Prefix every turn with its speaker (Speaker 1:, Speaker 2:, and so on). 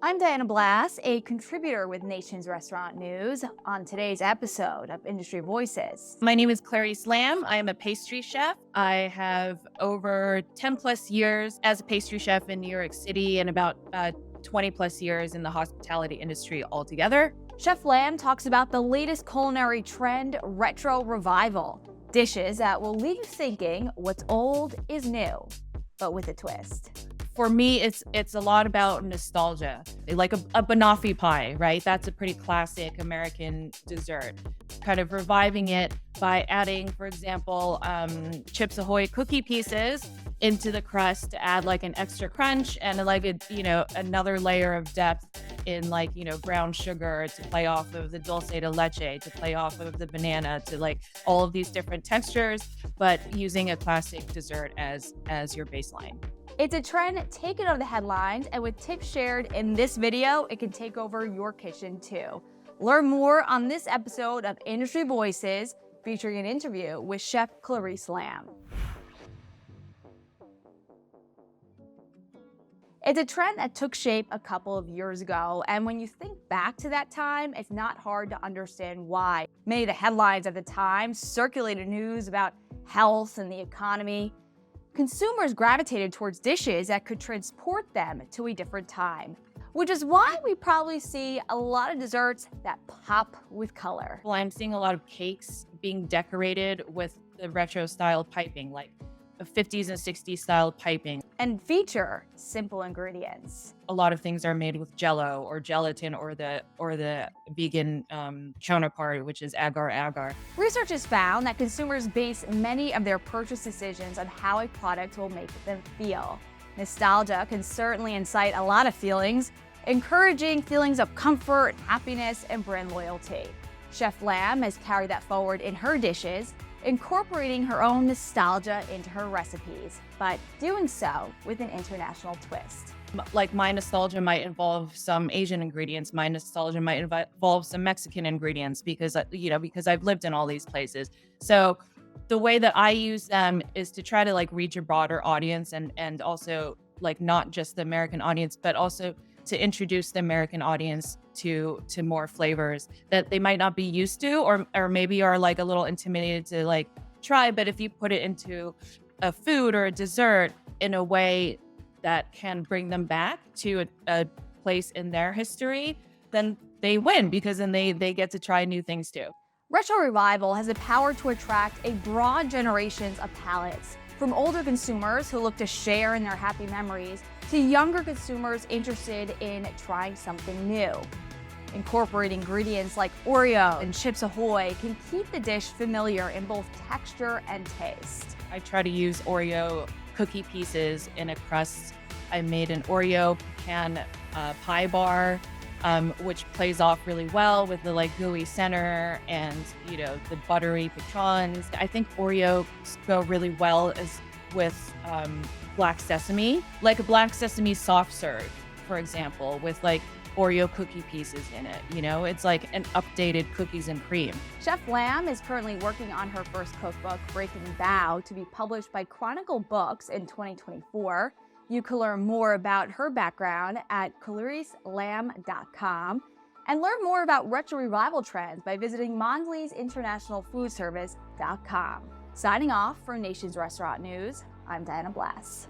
Speaker 1: I'm Diana Blass, a contributor with Nation's Restaurant News, on today's episode of Industry Voices.
Speaker 2: My name is Clarice Lam. I am a pastry chef. I have over 10 plus years as a pastry chef in New York City and about 20 plus years in the hospitality industry altogether.
Speaker 1: Chef Lam talks about the latest culinary trend, retro revival. Dishes that will leave you thinking what's old is new, but with a twist.
Speaker 2: For me, it's a lot about nostalgia. Like a banoffee pie, right? That's a pretty classic American dessert. Kind of reviving it by adding, for example, Chips Ahoy cookie pieces into the crust to add like an extra crunch and another layer of depth in brown sugar to play off of the dulce de leche, to play off of the banana, to like all of these different textures, but using a classic dessert as your baseline.
Speaker 1: It's a trend taken out of the headlines, and with tips shared in this video, it can take over your kitchen too. Learn more on this episode of Industry Voices, featuring an interview with Chef Clarice Lam. It's a trend that took shape a couple of years ago, and when you think back to that time, it's not hard to understand why. Many of the headlines at the time circulated news about health and the economy. Consumers gravitated towards dishes that could transport them to a different time, which is why we probably see a lot of desserts that pop with color.
Speaker 2: Well, I'm seeing a lot of cakes being decorated with the retro style piping, like a 50s and 60s style piping.
Speaker 1: And feature simple ingredients.
Speaker 2: A lot of things are made with Jell-O or gelatin or the vegan counterpart, which is agar-agar.
Speaker 1: Research has found that consumers base many of their purchase decisions on how a product will make them feel. Nostalgia can certainly incite a lot of feelings, encouraging feelings of comfort, happiness, and brand loyalty. Chef Lam has carried that forward in her dishes, incorporating her own nostalgia into her recipes, but doing so with an international twist.
Speaker 2: Like my nostalgia might involve some Asian ingredients. My nostalgia might involve some Mexican ingredients because I've lived in all these places. So the way that I use them is to try to like reach a broader audience and also like not just the American audience, but also to introduce the American audience to more flavors that they might not be used to or maybe are like a little intimidated to like try. But if you put it into a food or a dessert in a way that can bring them back to a place in their history, then they win because then they get to try new things too.
Speaker 1: Retro Revival has the power to attract a broad generations of palates, from older consumers who look to share in their happy memories to younger consumers interested in trying something new. Incorporating ingredients like OREO and CHIPS AHOY can keep the dish familiar in both texture and taste.
Speaker 2: I try to use Oreo cookie pieces in a crust. I made an Oreo pecan pie bar, which plays off really well with the like gooey center and the buttery pecans. I think Oreos go really well with black sesame, like a black sesame soft serve, for example, with like Oreo cookie pieces in it. It's like an updated cookies and cream.
Speaker 1: Chef Lam is currently working on her first cookbook, Breaking Bow, to be published by Chronicle Books in 2024. You can learn more about her background at claricelam.com and learn more about retro revival trends by visiting Mondelez International Foodservice.com. Signing off for Nation's Restaurant News, I'm Diana Blass.